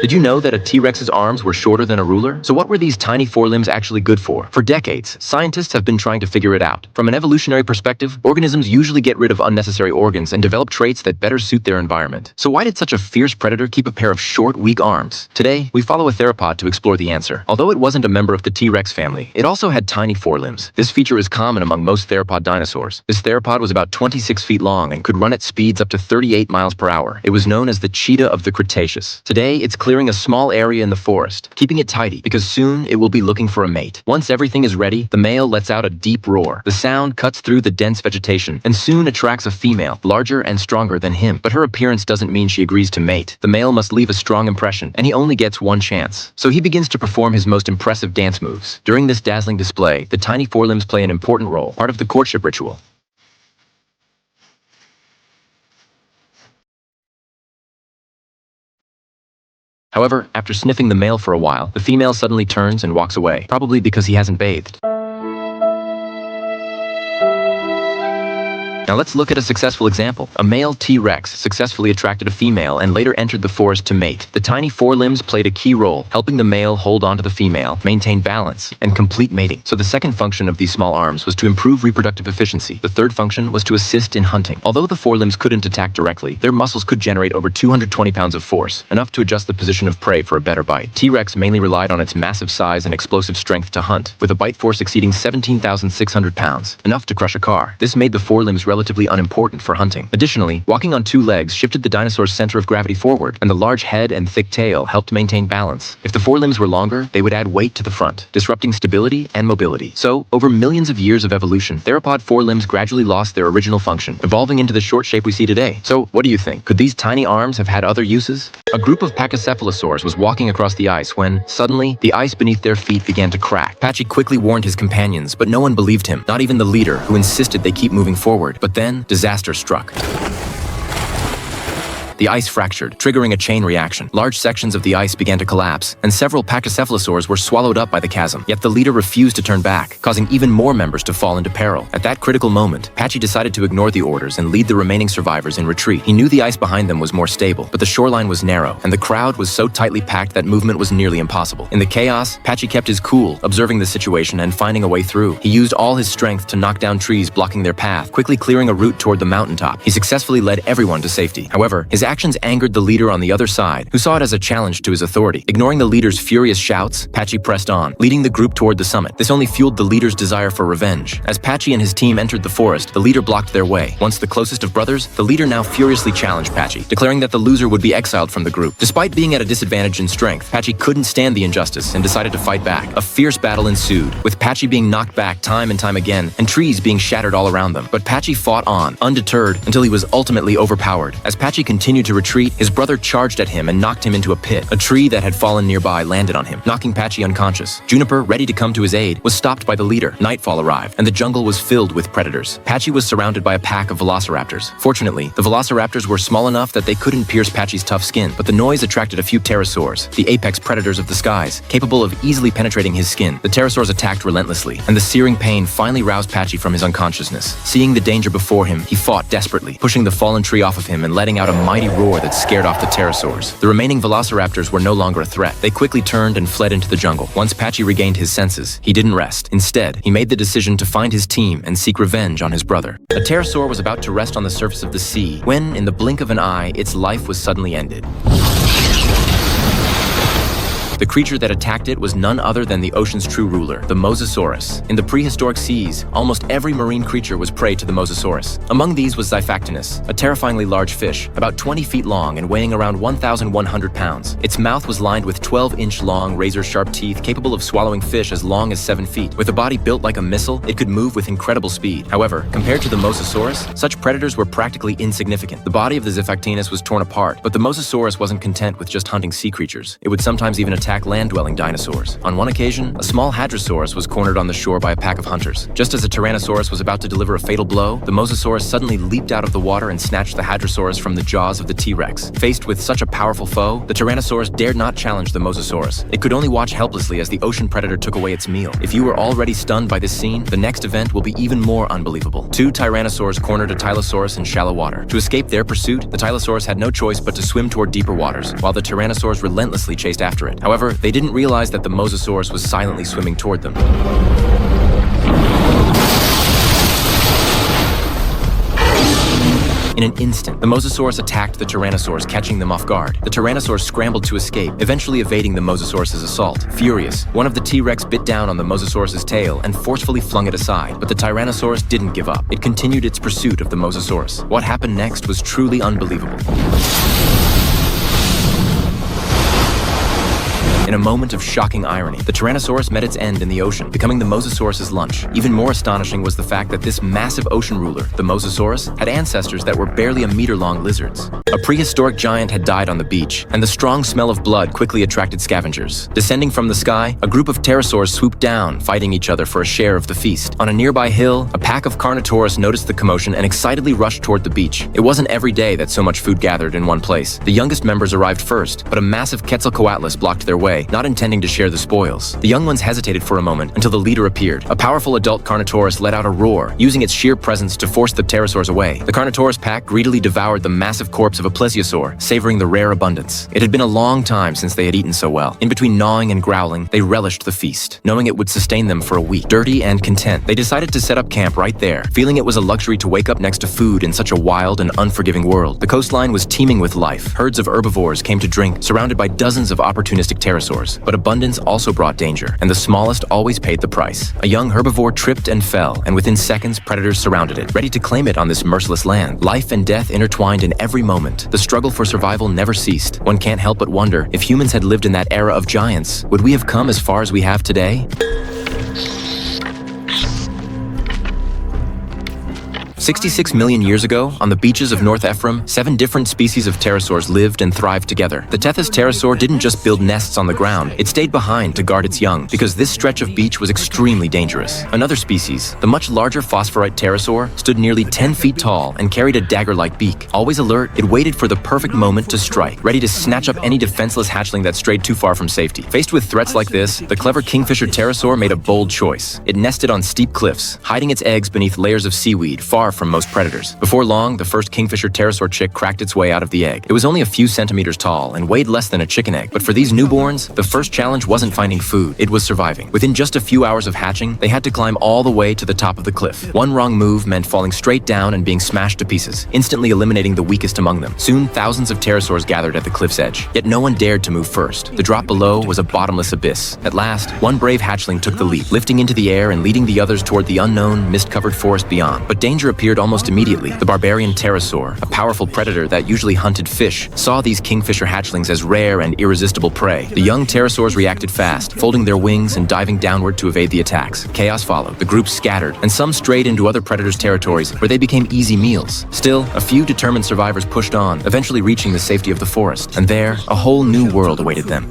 Did you know that a T-Rex's arms were shorter than a ruler? So what were these tiny forelimbs actually good for? For decades, scientists have been trying to figure it out. From an evolutionary perspective, organisms usually get rid of unnecessary organs and develop traits that better suit their environment. So why did such a fierce predator keep a pair of short, weak arms? Today, we follow a theropod to explore the answer. Although it wasn't a member of the T-Rex family, it also had tiny forelimbs. This feature is common among most theropod dinosaurs. This theropod was about 26 feet long and could run at speeds up to 38 miles per hour. It was known as the cheetah of the Cretaceous. Today, it's clearing a small area in the forest, keeping it tidy because soon it will be looking for a mate. Once everything is ready, the male lets out a deep roar. The sound cuts through the dense vegetation and soon attracts a female, larger and stronger than him. But her appearance doesn't mean she agrees to mate. The male must leave a strong impression, and he only gets one chance. So he begins to perform his most impressive dance moves. During this dazzling display, the tiny forelimbs play an important role, part of the courtship ritual. However, after sniffing the male for a while, the female suddenly turns and walks away, probably because he hasn't bathed. Now let's look at a successful example. A male T-Rex successfully attracted a female and later entered the forest to mate. The tiny forelimbs played a key role, helping the male hold on to the female, maintain balance, and complete mating. So the second function of these small arms was to improve reproductive efficiency. The third function was to assist in hunting. Although the forelimbs couldn't attack directly, their muscles could generate over 220 pounds of force, enough to adjust the position of prey for a better bite. T-Rex mainly relied on its massive size and explosive strength to hunt, with a bite force exceeding 17,600 pounds, enough to crush a car. This made the forelimbs relatively unimportant for hunting. Additionally, walking on two legs shifted the dinosaur's center of gravity forward, and the large head and thick tail helped maintain balance. If the forelimbs were longer, they would add weight to the front, disrupting stability and mobility. So, over millions of years of evolution, theropod forelimbs gradually lost their original function, evolving into the short shape we see today. So, what do you think? Could these tiny arms have had other uses? A group of pachycephalosaurs was walking across the ice when, suddenly, the ice beneath their feet began to crack. Patchy quickly warned his companions, but no one believed him, not even the leader, who insisted they keep moving forward. But then, disaster struck. The ice fractured, triggering a chain reaction. Large sections of the ice began to collapse, and several pachycephalosaurs were swallowed up by the chasm. Yet the leader refused to turn back, causing even more members to fall into peril. At that critical moment, Patchy decided to ignore the orders and lead the remaining survivors in retreat. He knew the ice behind them was more stable, but the shoreline was narrow, and the crowd was so tightly packed that movement was nearly impossible. In the chaos, Patchy kept his cool, observing the situation and finding a way through. He used all his strength to knock down trees blocking their path, quickly clearing a route toward the mountaintop. He successfully led everyone to safety. However, his actions angered the leader on the other side, who saw it as a challenge to his authority. Ignoring the leader's furious shouts, Patchy pressed on, leading the group toward the summit. This only fueled the leader's desire for revenge. As Patchy and his team entered the forest, the leader blocked their way. Once the closest of brothers, the leader now furiously challenged Patchy, declaring that the loser would be exiled from the group. Despite being at a disadvantage in strength, Patchy couldn't stand the injustice and decided to fight back. A fierce battle ensued, with Patchy being knocked back time and time again, and trees being shattered all around them. But Patchy fought on, undeterred, until he was ultimately overpowered. As Patchy continued to retreat, his brother charged at him and knocked him into a pit. A tree that had fallen nearby landed on him, knocking Patchy unconscious. Juniper, ready to come to his aid, was stopped by the leader. Nightfall arrived, and the jungle was filled with predators. Patchy was surrounded by a pack of velociraptors. Fortunately, the velociraptors were small enough that they couldn't pierce Patchy's tough skin, but the noise attracted a few pterosaurs, the apex predators of the skies, capable of easily penetrating his skin. The pterosaurs attacked relentlessly, and the searing pain finally roused Patchy from his unconsciousness. Seeing the danger before him, he fought desperately, pushing the fallen tree off of him and letting out a mighty roar that scared off the pterosaurs. The remaining velociraptors were no longer a threat. They quickly turned and fled into the jungle. Once Patchy regained his senses, he didn't rest. Instead, he made the decision to find his team and seek revenge on his brother. A pterosaur was about to rest on the surface of the sea when, in the blink of an eye, its life was suddenly ended. The creature that attacked it was none other than the ocean's true ruler, the Mosasaurus. In the prehistoric seas, almost every marine creature was prey to the Mosasaurus. Among these was Xiphactinus, a terrifyingly large fish, about 20 feet long and weighing around 1,100 pounds. Its mouth was lined with 12-inch long, razor-sharp teeth capable of swallowing fish as long as 7 feet. With a body built like a missile, it could move with incredible speed. However, compared to the Mosasaurus, such predators were practically insignificant. The body of the Xiphactinus was torn apart, but the Mosasaurus wasn't content with just hunting sea creatures. It would sometimes even attack attack land-dwelling dinosaurs. On one occasion, a small hadrosaurus was cornered on the shore by a pack of hunters. Just as a tyrannosaurus was about to deliver a fatal blow, the mosasaurus suddenly leaped out of the water and snatched the hadrosaurus from the jaws of the T-Rex. Faced with such a powerful foe, the tyrannosaurus dared not challenge the mosasaurus. It could only watch helplessly as the ocean predator took away its meal. If you were already stunned by this scene, the next event will be even more unbelievable. Two tyrannosaurs cornered a tylosaurus in shallow water. To escape their pursuit, the tylosaurus had no choice but to swim toward deeper waters, while the tyrannosaurs relentlessly chased after it. However, they didn't realize that the mosasaurus was silently swimming toward them. In an instant, the mosasaurus attacked the tyrannosaurs, catching them off guard. The tyrannosaurs scrambled to escape, eventually evading the mosasaurus's assault. Furious, one of the T-Rex bit down on the mosasaurus's tail and forcefully flung it aside, but the tyrannosaurus didn't give up. It continued its pursuit of the mosasaurus. What happened next was truly unbelievable. In a moment of shocking irony, the Tyrannosaurus met its end in the ocean, becoming the Mosasaurus's lunch. Even more astonishing was the fact that this massive ocean ruler, the Mosasaurus, had ancestors that were barely a meter-long lizards. A prehistoric giant had died on the beach, and the strong smell of blood quickly attracted scavengers. Descending from the sky, a group of pterosaurs swooped down, fighting each other for a share of the feast. On a nearby hill, a pack of Carnotaurus noticed the commotion and excitedly rushed toward the beach. It wasn't every day that so much food gathered in one place. The youngest members arrived first, but a massive Quetzalcoatlus blocked their way, not intending to share the spoils. The young ones hesitated for a moment until the leader appeared. A powerful adult Carnotaurus let out a roar, using its sheer presence to force the pterosaurs away. The Carnotaurus pack greedily devoured the massive corpse of a plesiosaur, savoring the rare abundance. It had been a long time since they had eaten so well. In between gnawing and growling, they relished the feast, knowing it would sustain them for a week. Dirty and content, they decided to set up camp right there, feeling it was a luxury to wake up next to food in such a wild and unforgiving world. The coastline was teeming with life. Herds of herbivores came to drink, surrounded by dozens of opportunistic pterosaurs. But abundance also brought danger, and the smallest always paid the price. A young herbivore tripped and fell, and within seconds, predators surrounded it, ready to claim it on this merciless land. Life and death intertwined in every moment. The struggle for survival never ceased. One can't help but wonder, if humans had lived in that era of giants, would we have come as far as we have today? 66 million years ago, on the beaches of North Ephraim, 7 different species of pterosaurs lived and thrived together. The Tethys pterosaur didn't just build nests on the ground, it stayed behind to guard its young, because this stretch of beach was extremely dangerous. Another species, the much larger phosphorite pterosaur, stood nearly 10 feet tall and carried a dagger-like beak. Always alert, it waited for the perfect moment to strike, ready to snatch up any defenseless hatchling that strayed too far from safety. Faced with threats like this, the clever kingfisher pterosaur made a bold choice. It nested on steep cliffs, hiding its eggs beneath layers of seaweed, far from most predators. Before long, the first kingfisher pterosaur chick cracked its way out of the egg. It was only a few centimeters tall and weighed less than a chicken egg. But for these newborns, the first challenge wasn't finding food, it was surviving. Within just a few hours of hatching, they had to climb all the way to the top of the cliff. One wrong move meant falling straight down and being smashed to pieces, instantly eliminating the weakest among them. Soon, thousands of pterosaurs gathered at the cliff's edge, yet no one dared to move first. The drop below was a bottomless abyss. At last, one brave hatchling took the leap, lifting into the air and leading the others toward the unknown, mist-covered forest beyond. But danger appeared almost immediately. The barbarian pterosaur, a powerful predator that usually hunted fish, saw these kingfisher hatchlings as rare and irresistible prey. The young pterosaurs reacted fast, folding their wings and diving downward to evade the attacks. Chaos followed. The group scattered, and some strayed into other predators' territories where they became easy meals. Still, a few determined survivors pushed on, eventually reaching the safety of the forest. And there, a whole new world awaited them.